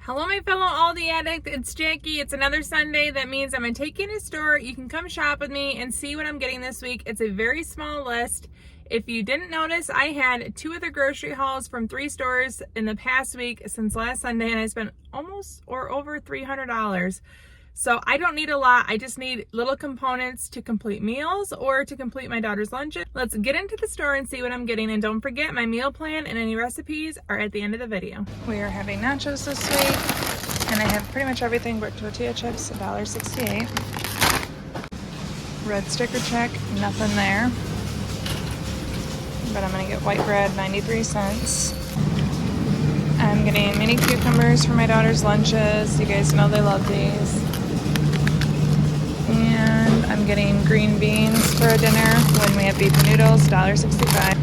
Hello, my fellow Aldi addict. It's Jackie. It's another Sunday. That means I'm going to take you in a store. You can come shop with me and see what I'm getting this week. It's a very small list. If you didn't notice, I had 2 other grocery hauls from 3 stores in the past week since last Sunday, and I spent almost or over $300. So I don't need a lot. I just need little components to complete meals or to complete my daughter's lunches. Let's get into the store and see what I'm getting. And don't forget, my meal plan and any recipes are at the end of the video. We are having nachos this week, and I have pretty much everything but tortilla chips, $1.68. Red sticker check, nothing there. But I'm gonna get white bread, 93 cents. I'm getting mini cucumbers for my daughter's lunches. You guys know they love these. And I'm getting green beans for dinner when we have beef and noodles, $1.65.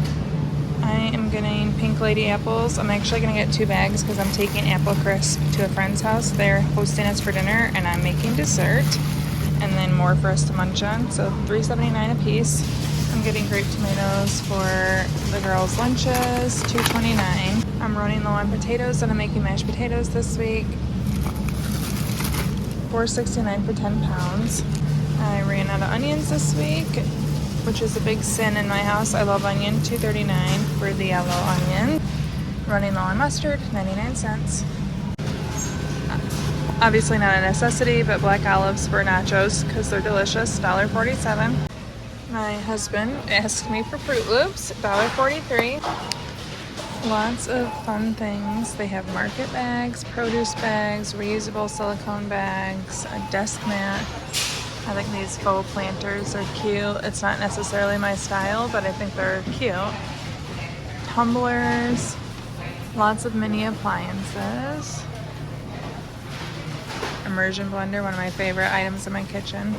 I am getting Pink Lady apples. I'm actually gonna get 2 bags because I'm taking apple crisp to a friend's house. They're hosting us for dinner and I'm making dessert. And then more for us to munch on, so $3.79 a piece. I'm getting grape tomatoes for the girls' lunches, $2.29. I'm running low on potatoes and I'm making mashed potatoes this week. $4.69 for 10 pounds. I ran out of onions this week, which is a big sin in my house. I love onion, $2.39 for the yellow onion. Running low on mustard, 99 cents. Obviously not a necessity, but black olives for nachos because they're delicious, $1.47. My husband asked me for Fruit Loops, $1.43. Lots of fun things. They have market bags, produce bags, reusable silicone bags, a desk mat. I think these faux planters are cute. It's not necessarily my style, but I think they're cute. Tumblers, lots of mini appliances. Immersion blender, one of my favorite items in my kitchen.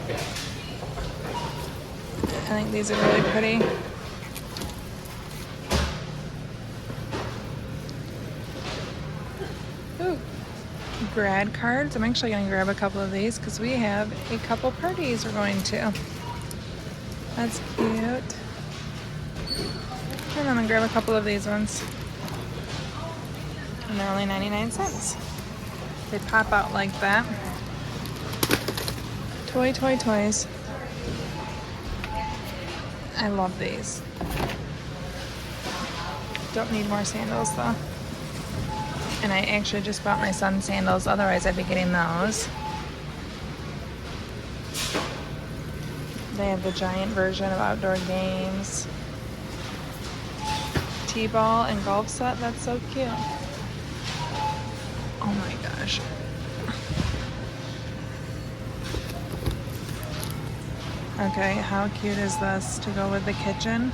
I think these are really pretty. Ooh, grad cards. I'm actually going to grab a couple of these because we have a couple parties we're going to. That's cute. And I'm going to grab a couple of these ones. And they're only 99 cents. They pop out like that. Toys. I love these. Don't need more sandals though. And I actually just bought my son sandals, otherwise I'd be getting those. They have the giant version of outdoor games. T-ball and golf set, that's so cute. Oh my gosh. Okay, how cute is this to go with the kitchen?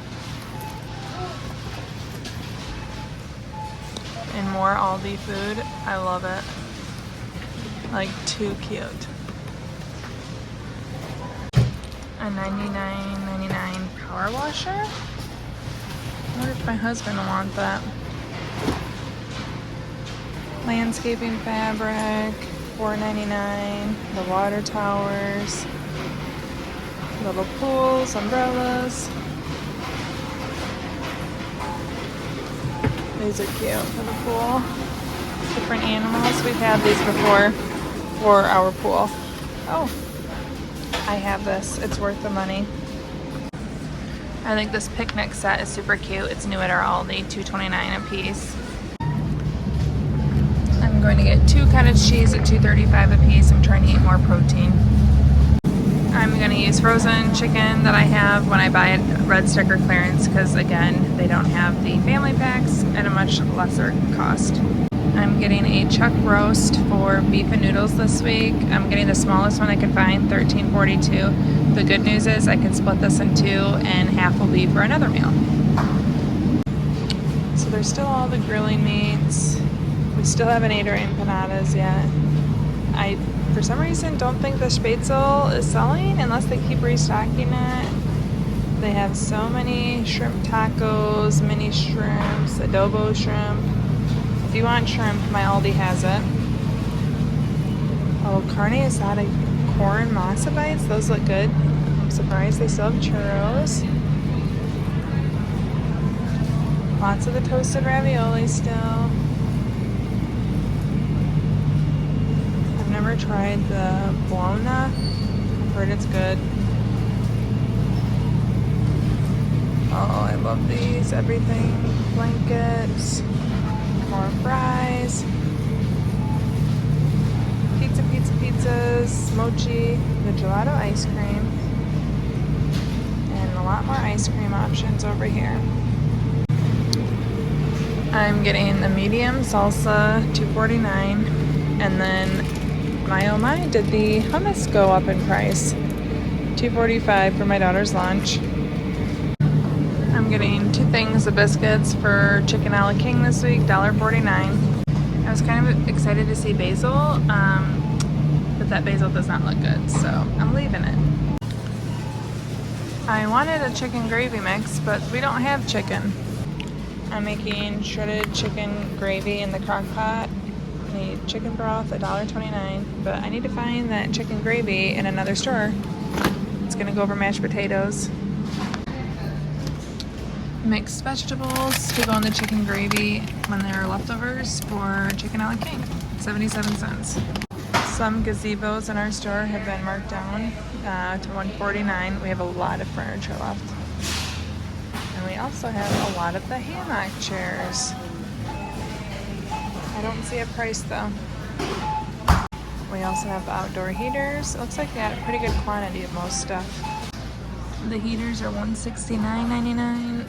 And more Aldi food. I love it. Like, too cute. A $99.99 power washer? I wonder if my husband will want that. Landscaping fabric, $4.99. The water towers. Little pools, umbrellas. These are cute for the pool. Different animals. We've had these before for our pool. Oh, I have this. It's worth the money. I think this picnic set is super cute. It's new at our Aldi, $2.29 a piece. I'm going to get 2 cottage cheese at $2.35 a piece. I'm trying to eat more protein. I'm going to use frozen chicken that I have when I buy it red sticker clearance because, again, they don't have the family packs at a much lesser cost. I'm getting a chuck roast for beef and noodles this week. I'm getting the smallest one I could find, $13.42. The good news is I can split this in 2 and half will be for another meal. So there's still all the grilling meats. We still haven't ate our empanadas yet. I, for some reason, don't think the Spätzle is selling unless they keep restocking it. They have so many shrimp tacos, mini shrimps, adobo shrimp. If you want shrimp, my Aldi has it. Oh, carne asada corn masa bites. Those look good. I'm surprised they still have churros. Lots of the toasted ravioli still. never tried the Bologna. I've heard it's good. Oh, I love these. Everything. Blankets. More fries. Pizzas. Mochi. The gelato ice cream. And a lot more ice cream options over here. I'm getting the medium salsa, $2.49, and then my oh my, did the hummus go up in price? $2.45 for my daughter's lunch. I'm getting 2 things of biscuits for chicken a la king this week, $1.49. I was kind of excited to see basil, but that basil does not look good, so I'm leaving it. I wanted a chicken gravy mix, but we don't have chicken. I'm making shredded chicken gravy in the crock pot. I need chicken broth, $1.29, but I need to find that chicken gravy in another store. It's gonna go over mashed potatoes. Mixed vegetables to go in the chicken gravy when there are leftovers for chicken a la king, 77 cents. Some gazebos in our store have been marked down to $1.49. We have a lot of furniture left. And we also have a lot of the hammock chairs. I don't see a price though. We also have outdoor heaters. It looks like they had a pretty good quantity of most stuff. The heaters are $169.99.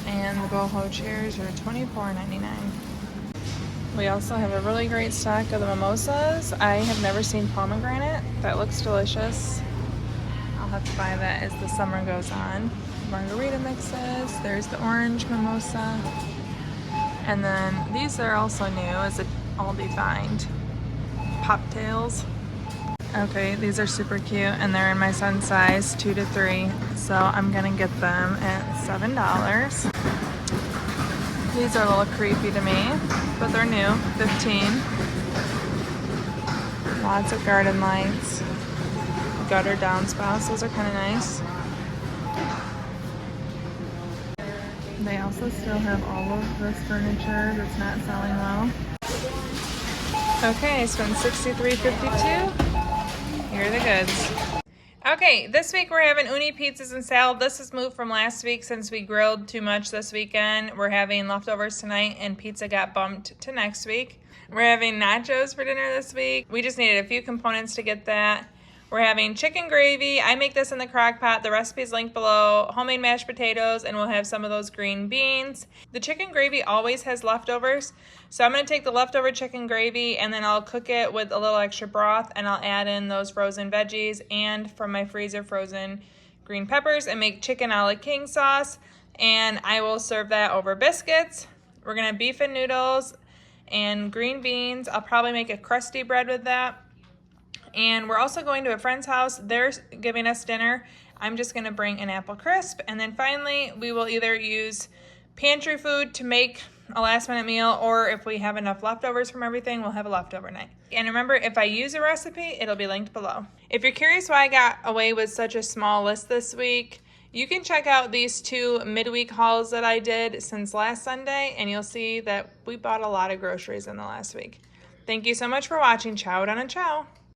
And the boho chairs are $24.99. We also have a really great stock of the mimosas. I have never seen pomegranate. That looks delicious. I'll have to buy that as the summer goes on. Margarita mixes. There's the orange mimosa. And then these are also new as an Aldi find. Poptails. Okay, these are super cute and they're in my son's size, 2 to 3. So I'm gonna get them at $7. These are a little creepy to me, but they're new, 15. Lots of garden lights. Gutter downspouts, those are kind of nice. They also still have all of this furniture that's not selling well. Okay, I spent $63.52. Here are the goods. Okay, this week we're having uni pizzas and salad. This is moved from last week since we grilled too much this weekend. We're having leftovers tonight and pizza got bumped to next week. We're having nachos for dinner this week. We just needed a few components to get that. We're having chicken gravy. I make this in the crock pot. The recipe is linked below. Homemade mashed potatoes, and we'll have some of those green beans. The chicken gravy always has leftovers, so I'm going to take the leftover chicken gravy and then I'll cook it with a little extra broth, and I'll add in those frozen veggies and from my freezer frozen green peppers and make chicken a la king sauce, and I will serve that over biscuits. We're going to have beef and noodles and green beans. I'll probably make a crusty bread with that. And we're also going to a friend's house. They're giving us dinner. I'm just going to bring an apple crisp. And then finally, we will either use pantry food to make a last minute meal, or if we have enough leftovers from everything, we'll have a leftover night. And remember, if I use a recipe, it'll be linked below. If you're curious why I got away with such a small list this week, you can check out these 2 midweek hauls that I did since last Sunday, and you'll see that we bought a lot of groceries in the last week. Thank you so much for watching. Ciao down and ciao.